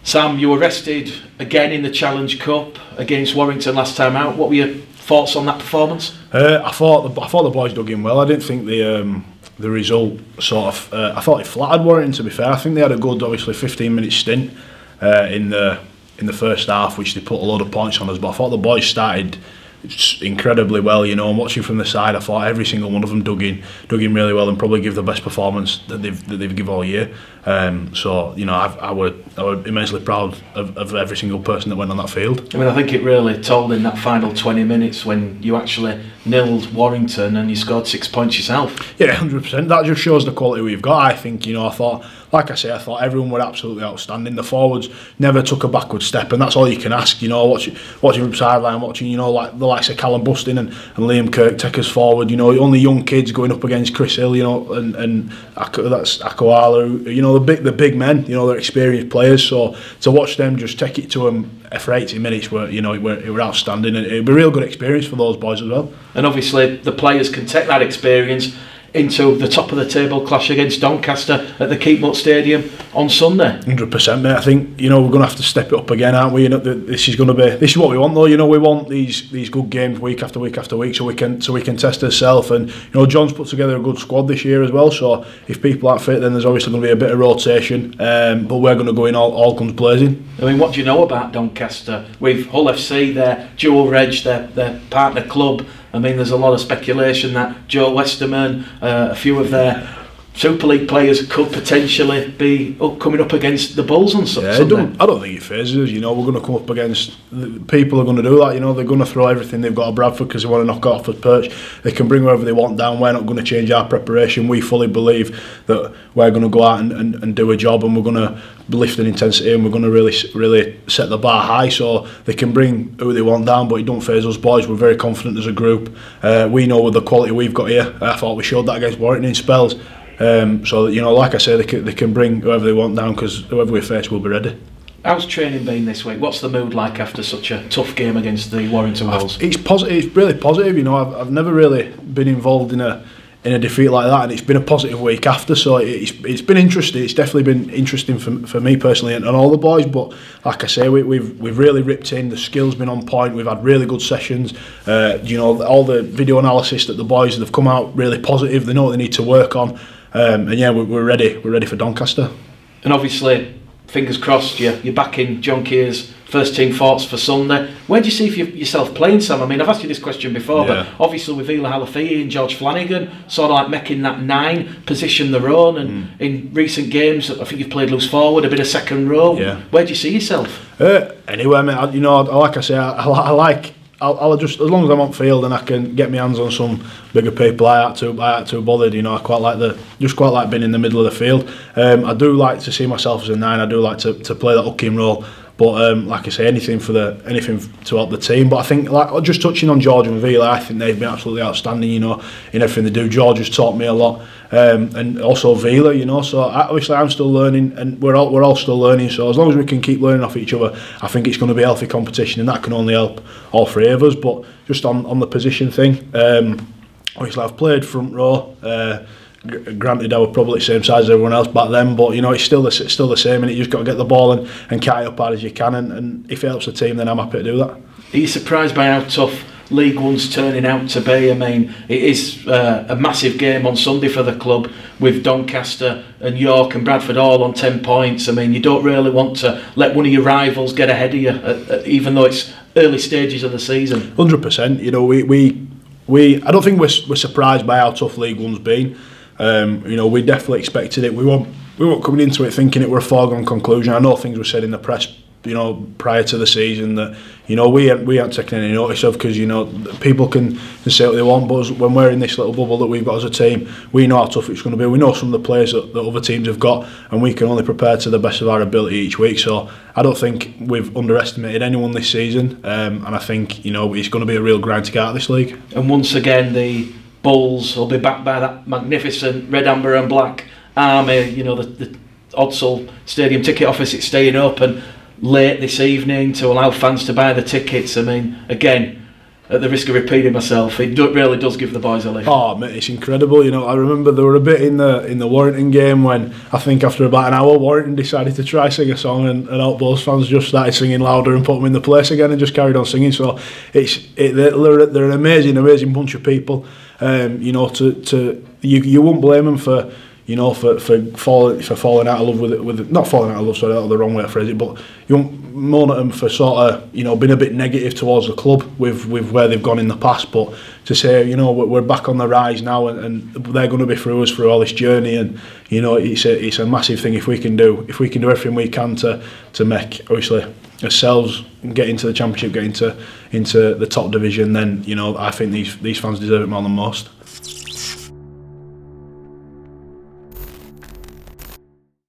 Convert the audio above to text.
Sam, you were rested again in the Challenge Cup against Warrington last time out. What were your thoughts on that performance? I thought the boys dug in well. I didn't think the result sort of. I thought it flattered Warrington. To be fair, I think they had a good, obviously 15-minute stint in the first half, which they put a load of points on us. But I thought the boys started incredibly well, and watching from the side, I thought every single one of them dug in really well and probably give the best performance that they've given all year. So I were immensely proud of every single person that went on that field. I mean, I think it really told in that final 20 minutes when you actually nilled Warrington and you scored 6 points yourself. Yeah, 100%. That just shows the quality we've got. I think, I thought, like I say, I thought everyone were absolutely outstanding. The forwards never took a backward step, and that's all you can ask. Watching from sideline, watching like the likes of Callum Bustin and Liam Kirk take us forward. Only young kids going up against Chris Hill, and that's Akoala. The big men. They're experienced players. So to watch them just take it to them for 80 minutes, it were outstanding, and it'd be a real good experience for those boys as well. And obviously the players can take that experience into the top of the table clash against Doncaster at the Keepmoat Stadium on Sunday. 100%, mate. I think we're going to have to step it up again, aren't we? This is what we want, though. We want these good games week after week after week, so we can test ourselves. And John's put together a good squad this year as well. So if people aren't fit, then there's obviously going to be a bit of rotation. But we're going to go in all guns blazing. I mean, what do you know about Doncaster? With Hull FC, their dual reg, their partner club. I mean, there's a lot of speculation that Joe Westerman, a few of their Super League players could potentially be coming up against the Bulls on Sunday. I don't think it phases us. We're going to come up against people are going to do that. They're going to throw everything they've got at Bradford because they want to knock it off the perch. They can bring whoever they want down. We're not going to change our preparation. We fully believe that we're going to go out and do a job, and we're going to lift an intensity, and we're going to really set the bar high so they can bring who they want down. But it don't phase us boys. We're very confident as a group. We know with the quality we've got here. I thought we showed that against Warrington in spells. So like I say, they can bring whoever they want down, because whoever we face will be ready. How's training been this week? What's the mood like after such a tough game against the Warrington Wolves? It's positive. It's really positive. I've never really been involved in a defeat like that, and it's been a positive week after. So it's been interesting. It's definitely been interesting for me personally and all the boys. But like I say, we've really ripped in. The skill's been on point. We've had really good sessions. All the video analysis that the boys have come out really positive. They know what they need to work on. And yeah, we're ready. We're ready for Doncaster. And obviously, fingers crossed, you're back in John Keir's first team thoughts for Sunday. Where do you see yourself playing, Sam? I mean, I've asked you this question before, but obviously with Ela Halafihi and George Flanagan, sort of like making that 9 position their own, and in recent games, I think you've played loose forward, a bit of second row. Yeah. Where do you see yourself? Anywhere, mate. Like I say, I'll just, as long as I'm on field and I can get my hands on some bigger people, I ain't too bothered. I quite like being in the middle of the field. I do like to see myself as a 9. I do like to play that hooking role. But like I say, anything to help the team. But I think, like just touching on George and Vila, I think they've been absolutely outstanding. In everything they do. George has taught me a lot, and also Vila. So obviously I'm still learning, and we're all still learning. So as long as we can keep learning off each other, I think it's going to be a healthy competition, and that can only help all 3 of us. But just on the position thing, obviously I've played front row. Granted, I was probably the same size as everyone else back then, but it's still the same, and you just got to get the ball and carry it up hard as you can, and if it helps the team, then I'm happy to do that. Are you surprised by how tough League One's turning out to be? I mean, it is a massive game on Sunday for the club, with Doncaster and York and Bradford all on 10 points. I mean, you don't really want to let one of your rivals get ahead of you, even though it's early stages of the season. 100%. I don't think we're surprised by how tough League One's been. We definitely expected it. We weren't coming into it thinking it were a foregone conclusion. I know things were said in the press, prior to the season that we aren't taking any notice of, because people can say what they want, but when we're in this little bubble that we've got as a team, we know how tough it's going to be. We know some of the players that other teams have got, and we can only prepare to the best of our ability each week. So I don't think we've underestimated anyone this season, and I think it's going to be a real grind to get out of this league. And once again, the Bulls will be backed by that magnificent red, amber and black army. The Odsal Stadium ticket office, it's staying open late this evening to allow fans to buy the tickets. I mean, again, at the risk of repeating myself, it really does give the boys a lift. Oh mate, it's incredible. You know, I remember there were a bit in the Warrington game when I think after about an hour Warrington decided to try sing a song, and Outballs fans just started singing louder and put them in the place again and just carried on singing. So they're an amazing bunch of people. You know, you won't blame them for, you know, for falling out of love with it. Not falling out of love, sorry, that's the wrong way to phrase it, but you won't moan at them for sort of, you know, being a bit negative towards the club with where they've gone in the past. But to say, you know, we're back on the rise now, and they're going to be through us through all this journey, and you know, it's a massive thing if we can do everything we can to make, obviously, ourselves get into the Championship, get into the top division. Then, you know, I think these fans deserve it more than most.